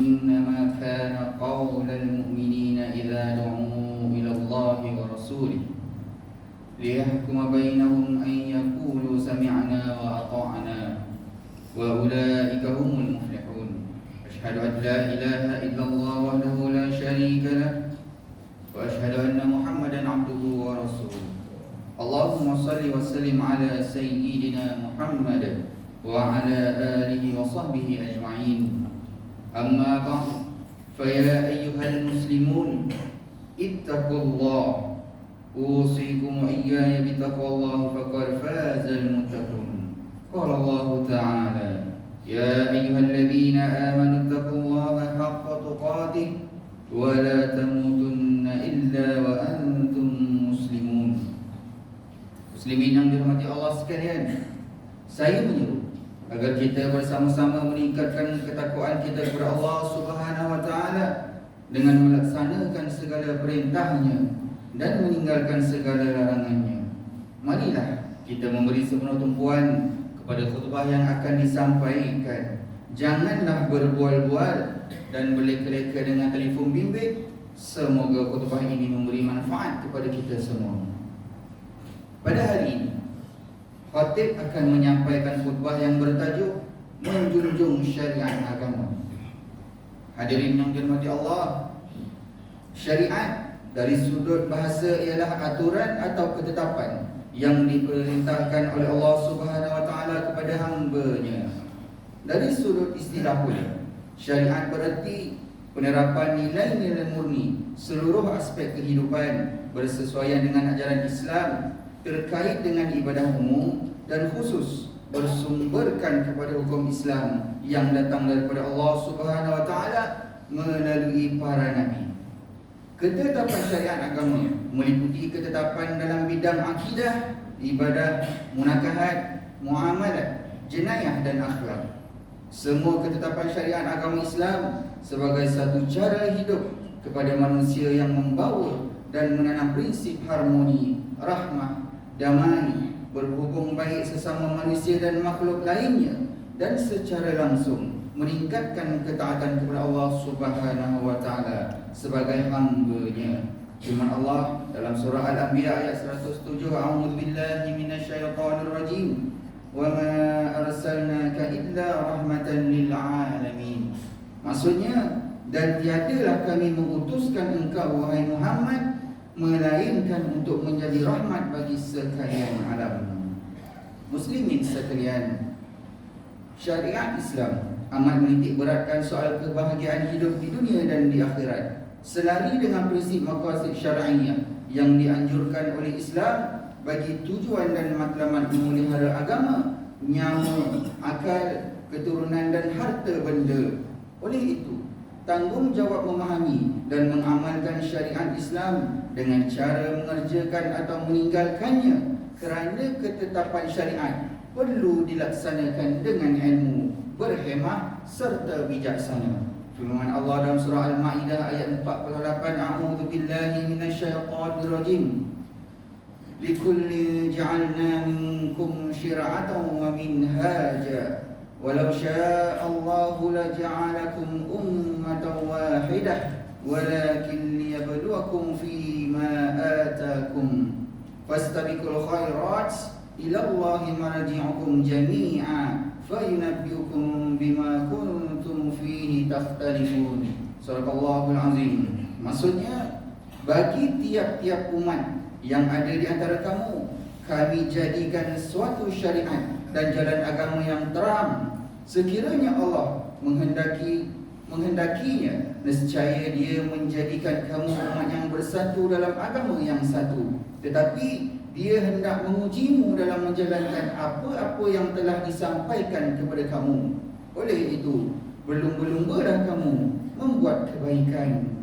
إنما كان قول المؤمنين إذا دعوا إلى الله ورسوله ليحكم بينهم أن يقولوا سمعنا وأطعنا وأولئك هم المفلحون. أشهد أن لا إله إلا الله وحده لا شريك له وأشهد أن محمدا عبده ورسوله. اللهم صل وسلم على سيدنا محمد وعلى آله وصحبه أجمعين. أما بعد، فيا أيها المسلمون اتقوا الله، أوصيكم وإياي بتقوى الله فقد فاز المتقون. قال الله تعالى: يا أيها الذين آمنوا اتقوا الله حق تقاته ولا تموتن إلا وأنتم مسلمون. Muslimin yang dirahmati Allah sekalian, saya menyeru agar kita bersama-sama meningkatkan ketakwaan kita kepada Allah Subhanahu wa taala dengan melaksanakan segala perintahnya dan meninggalkan segala larangannya. Marilah kita memberi sepenuh tumpuan kepada khutbah yang akan disampaikan. Janganlah berbual-bual dan berleka-leka dengan telefon bimbit. Semoga khutbah ini memberi manfaat kepada kita semua. Pada hari ini, khatib akan menyampaikan khutbah yang bertajuk Menjunjung Syariat Agama. Hadirin yang dirahmati Allah, syariat dari sudut bahasa ialah aturan atau ketetapan yang diperintahkan oleh Allah Subhanahu wa taala kepada hamba-Nya. Dari sudut istilah pula, syariat berarti penerapan nilai-nilai murni seluruh aspek kehidupan bersesuaian dengan ajaran Islam terkait dengan ibadah umum dan khusus bersumberkan kepada hukum Islam yang datang daripada Allah Subhanahu wa taala melalui para nabi. Ketetapan syariat agama meliputi ketetapan dalam bidang akidah, ibadah, munakahat, muamalat, jenayah dan akhlak. Semua ketetapan syariat agama Islam sebagai satu cara hidup kepada manusia yang membawa dan menanam prinsip harmoni, rahmah, damai, berhubung baik sesama manusia dan makhluk lainnya, dan secara langsung meningkatkan ketaatan kepada Allah Subhanahu wa taala sebagai hamba-Nya. Firman Allah dalam surah Al-Anbiya ayat 107, A'udzu billahi minasyaitonir rajim. Wa ma arsalnaka illa rahmatan lil alamin. Maksudnya, dan tiadalah kami mengutuskan engkau wahai Muhammad melainkan untuk menjadi rahmat bagi sekalian alam. Muslimin sekalian, syariat Islam amat menitik beratkan soal kebahagiaan hidup di dunia dan di akhirat, selari dengan prinsip maqasid syar'iyyah yang dianjurkan oleh Islam bagi tujuan dan matlamat memelihara agama, nyawa, akal, keturunan dan harta benda. Oleh itu, tanggungjawab memahami dan mengamalkan syariat Islam dengan cara mengerjakan atau meninggalkannya kerana ketetapan syariat perlu dilaksanakan dengan ilmu, berhemah serta bijaksana. Firman Allah dalam surah Al-Ma'idah ayat 48, A'udzu billahi minasyaitonir rajim. Likulli ja'alna minkum syir'atan wa minhaja walau syaa Allahu laja'alakum ummatan wahidah walakin liyabluwakum fima atakum fastabiqul khairat ila Allahi marji'ukum jami'a fayunabbi'ukum bima kuntum fihi takhtalifun. Sadaqallahul azim. Maksudnya, bagi tiap-tiap umat yang ada di antara kamu, kami jadikan suatu syariat dan jalan agama yang terang. Sekiranya Allah menghendakinya, nescaya Dia menjadikan kamu umat yang bersatu dalam agama yang satu. Tetapi Dia hendak mengujimu dalam menjalankan apa-apa yang telah disampaikan kepada kamu. Oleh itu, berlumba-lumbalah kamu membuat kebaikan.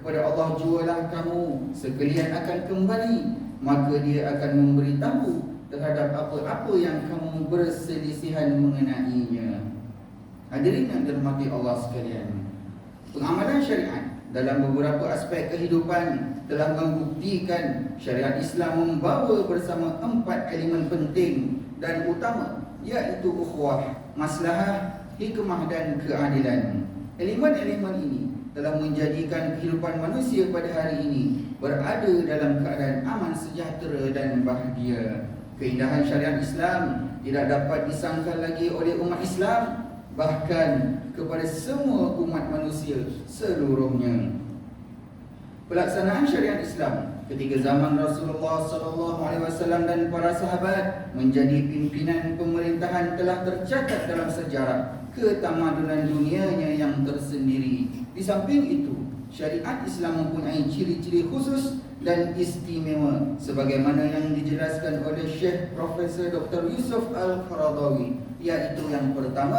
Kepada Allah jualah kamu sekalian akan kembali, maka Dia akan memberitahu terhadap apa-apa yang kamu berselisihan mengenainya. Hadirin yang dirahmati Allah sekalian, pengamalan syariat dalam beberapa aspek kehidupan telah membuktikan syariat Islam membawa bersama 4 elemen penting dan utama, iaitu ukhuwah, maslahah, hikmah dan keadilan. Elemen-elemen ini telah menjadikan kehidupan manusia pada hari ini berada dalam keadaan aman, sejahtera dan bahagia. Keindahan syariat Islam tidak dapat disangkal lagi oleh umat Islam, bahkan kepada semua umat manusia seluruhnya. Pelaksanaan syariat Islam ketika zaman Rasulullah SAW dan para sahabat menjadi pimpinan pemerintahan telah tercatat dalam sejarah ketamadunan dunianya yang tersendiri. Di samping itu, syariat Islam mempunyai ciri-ciri khusus dan istimewa sebagaimana yang dijelaskan oleh Syekh Profesor Dr. Yusuf Al-Qaradawi, iaitu yang pertama,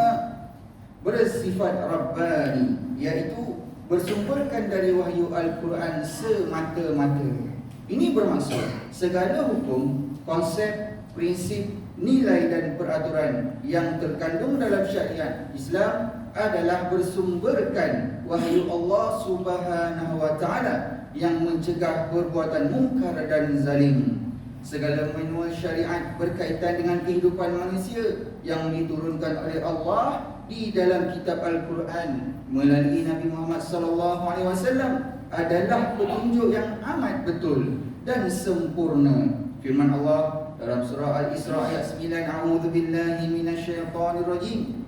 bersifat Rabbani, iaitu bersumberkan dari wahyu Al-Quran semata-mata. Ini bermaksud segala hukum, konsep, prinsip, nilai dan peraturan yang terkandung dalam syariat Islam adalah bersumberkan wahyu Allah Subhanahu wa taala yang mencegah perbuatan mungkar dan zalim. Segala manual syariat berkaitan dengan kehidupan manusia yang diturunkan oleh Allah di dalam kitab Al-Quran melalui Nabi Muhammad SAW adalah petunjuk yang amat betul dan sempurna. Firman Allah dalam surah Al-Isra ayat 9, A'udzu billahi minasyaitonir rajim.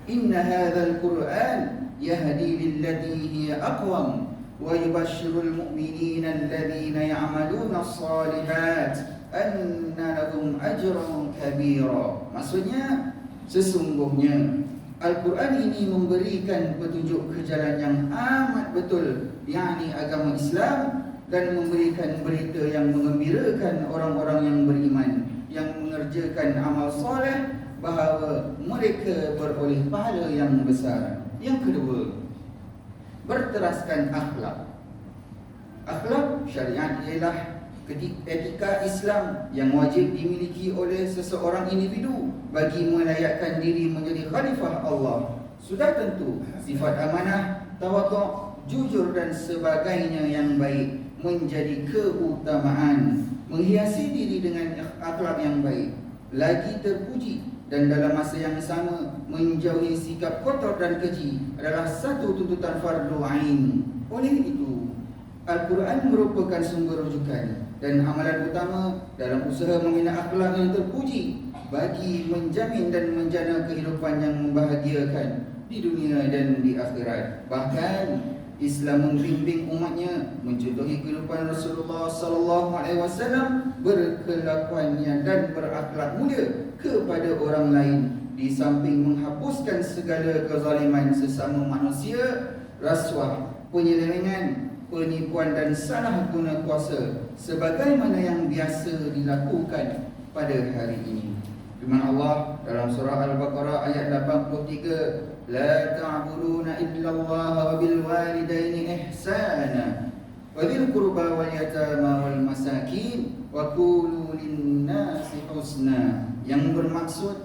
Inna hadzal Qur'an yahdi lillati hiya aqwam wa yubashshirul mu'minina alladhina ya'maluna as-salihat anna lahum ajran kabira. Maksudnya, sesungguhnya Al-Quran ini memberikan petunjuk ke jalan yang amat betul, yakni agama Islam, dan memberikan berita yang mengembirakan orang-orang yang beriman, yang mengerjakan amal soleh, bahawa mereka beroleh pahala yang besar. Yang kedua, berteraskan akhlak. Akhlak syariat ialah etika Islam yang wajib dimiliki oleh seseorang individu bagi melayakkan diri menjadi khalifah Allah. Sudah tentu sifat amanah, tawaduk, jujur dan sebagainya yang baik menjadi keutamaan. Menghiasi diri dengan akhlak yang baik lagi terpuji, dan dalam masa yang sama menjauhi sikap kotor dan keji adalah satu tuntutan fardu ain. Oleh itu, Al-Quran merupakan sumber rujukan dan amalan utama dalam usaha membina akhlak yang terpuji bagi menjamin dan menjana kehidupan yang membahagiakan di dunia dan di akhirat. Bahkan Islam membimbing umatnya mencontohi kehidupan Rasulullah SAW, berkelakuannya dan berakhlak mulia kepada orang lain, di samping menghapuskan segala kezaliman sesama manusia, rasuah, penyelewengan, penipuan dan salah guna kuasa sebagaimana yang biasa dilakukan pada hari ini. Firman Allah dalam surah Al-Baqarah ayat 83, La ta'buduna illallaha wa bil walidaini ihsana wa dzil qurba wal yatama wal masakin wa qulu lin-nasi husna. Yang bermaksud,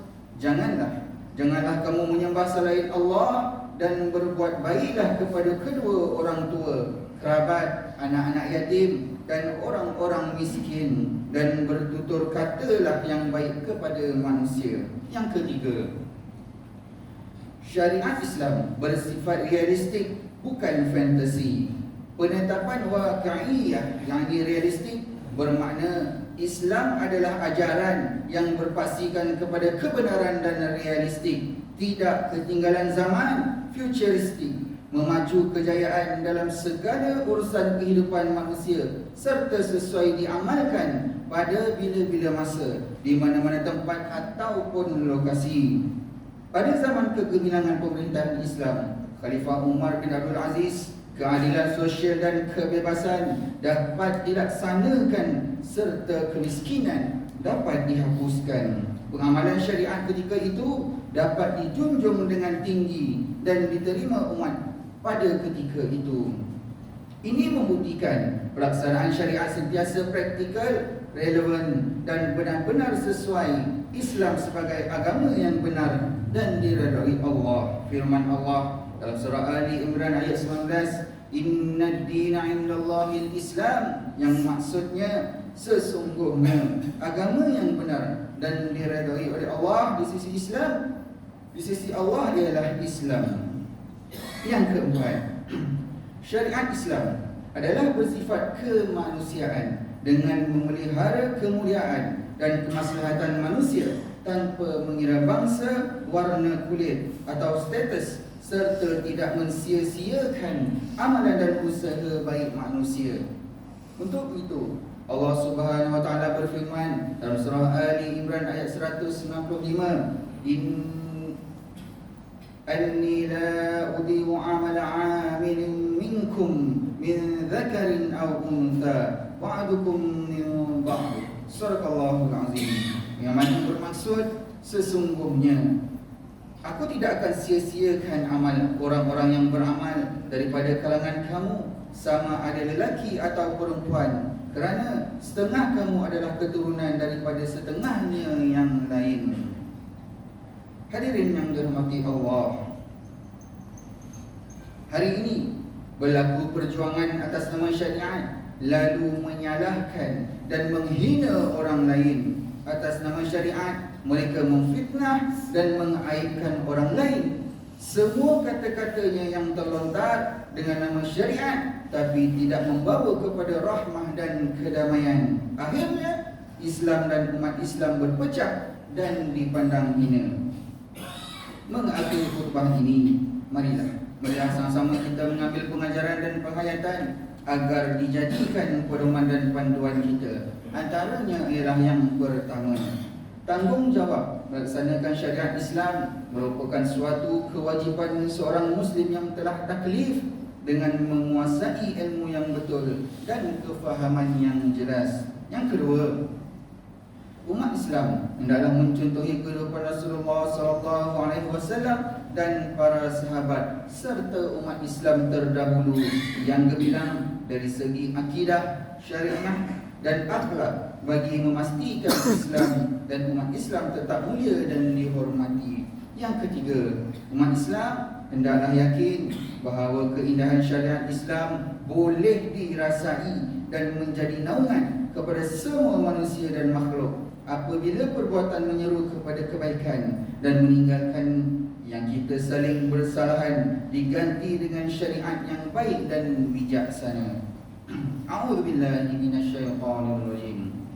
janganlah kamu menyembah selain Allah dan berbuat baiklah kepada kedua orang tua, kerabat, anak-anak yatim dan orang-orang miskin, dan bertutur katalah yang baik kepada manusia. Yang ketiga, syariat Islam bersifat realistik, bukan fantasi. Penetapan waqi'iyah yang realistik bermakna Islam adalah ajaran yang berpastikan kepada kebenaran dan realistik, tidak ketinggalan zaman, futuristik, memacu kejayaan dalam segala urusan kehidupan manusia, serta sesuai diamalkan pada bila-bila masa, di mana-mana tempat ataupun lokasi. Pada zaman kegemilangan pemerintahan Islam, Khalifah Umar bin Abdul Aziz, keadilan sosial dan kebebasan dapat dilaksanakan serta kemiskinan dapat dihapuskan. Pengamalan syariat ketika itu dapat dijunjung dengan tinggi dan diterima umat pada ketika itu. Ini membuktikan pelaksanaan syariat sentiasa praktikal, relevan dan benar-benar sesuai Islam sebagai agama yang benar dan diredai Allah. Firman Allah dalam surah Ali Imran ayat 19, Inna ad-dina indallahil Islam, yang maksudnya sesungguhnya agama yang benar dan diredai oleh Allah di sisi Islam, di sisi Allah ialah Islam. Yang keempat, syariat Islam adalah bersifat kemanusiaan dengan memelihara kemuliaan dan kemaslahatan manusia tanpa mengira bangsa, warna kulit atau status, serta tidak mensia-siakan amalan dan usaha baik manusia. Untuk itu, Allah Subhanahu wa taala berfirman dalam surah Ali Imran ayat 195, Anni la udhi'u 'amala 'amilin minkum min dzakarin aw untha ba'dukum min ba'd. Sadaqallahul azim. Yang mana bermaksud, sesungguhnya aku tidak akan sia-siakan amal orang-orang yang beramal daripada kalangan kamu, sama ada lelaki atau perempuan, kerana setengah kamu adalah keturunan daripada setengahnya yang lain. Hadirin yang dirahmati Allah, hari ini berlaku perjuangan atas nama syariat, lalu menyalahkan dan menghina orang lain atas nama syariat. Mereka memfitnah dan mengaibkan orang lain. Semua kata-katanya yang terlontar dengan nama syariat, tapi tidak membawa kepada rahmah dan kedamaian. Akhirnya Islam dan umat Islam berpecah dan dipandang hina. Mengakhiri khutbah ini, marilah sama-sama kita mengambil pengajaran dan penghayatan agar dijadikan pedoman dan panduan kita. Antaranya ialah yang pertama, tanggungjawab melaksanakan syariat Islam merupakan suatu kewajipan seorang Muslim yang telah taklif dengan menguasai ilmu yang betul dan kefahaman yang jelas. Yang kedua, umat Islam hendaklah mencontohi kehidupan Rasulullah SAW dan para sahabat serta umat Islam terdahulu yang gemilang dari segi akidah, syariah dan akhlak bagi memastikan Islam dan umat Islam tetap mulia dan dihormati. Yang ketiga, umat Islam hendaklah yakin bahawa keindahan syariat Islam boleh dirasai dan menjadi naungan kepada semua manusia dan makhluk apabila perbuatan menyeru kepada kebaikan dan meninggalkan yang kita saling bersalahan diganti dengan syariat yang baik dan bijaksana. A'udzubillahi minasyaitonir rajim.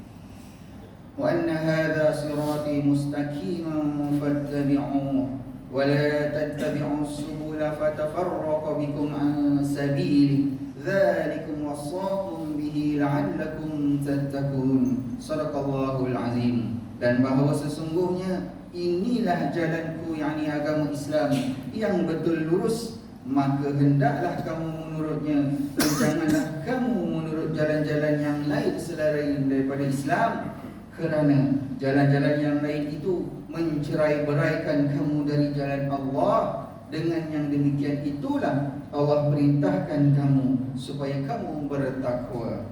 Wa anna hadha sirati mustaqiman fattabi'uhu wa la tattabi'us subula fatafarraqa bikum an sabili dzalikum wassaqum bihi la'allakum tattaqun. Sadaqallahul azim. Dan bahawa sesungguhnya inilah jalanku, yakni agama Islam yang betul lurus, maka hendaklah kamu menurutnya dan janganlah kamu menurut jalan-jalan yang lain selain daripada Islam, kerana jalan-jalan yang lain itu mencerai-beraikan kamu dari jalan Allah. Dengan yang demikian itulah Allah perintahkan kamu supaya kamu bertakwa.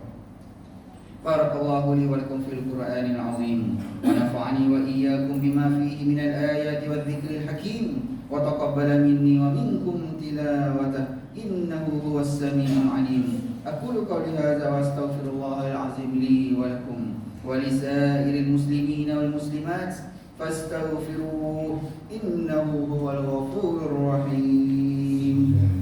Barakallahu li wa lakum fil Qur'anil azim wa nafa'ani wa iyyakum bima fihi minal ayati wadh-dhikril hakim wa taqabbala minni wa minkum tilawatahu innahu huwas samiul alim. Aqulu qawli hadza wa astaghfirullahal azim li wa lakum wa lisairil muslimin wal muslimat fastaghfiruhu innahu huwal ghafurur rahim.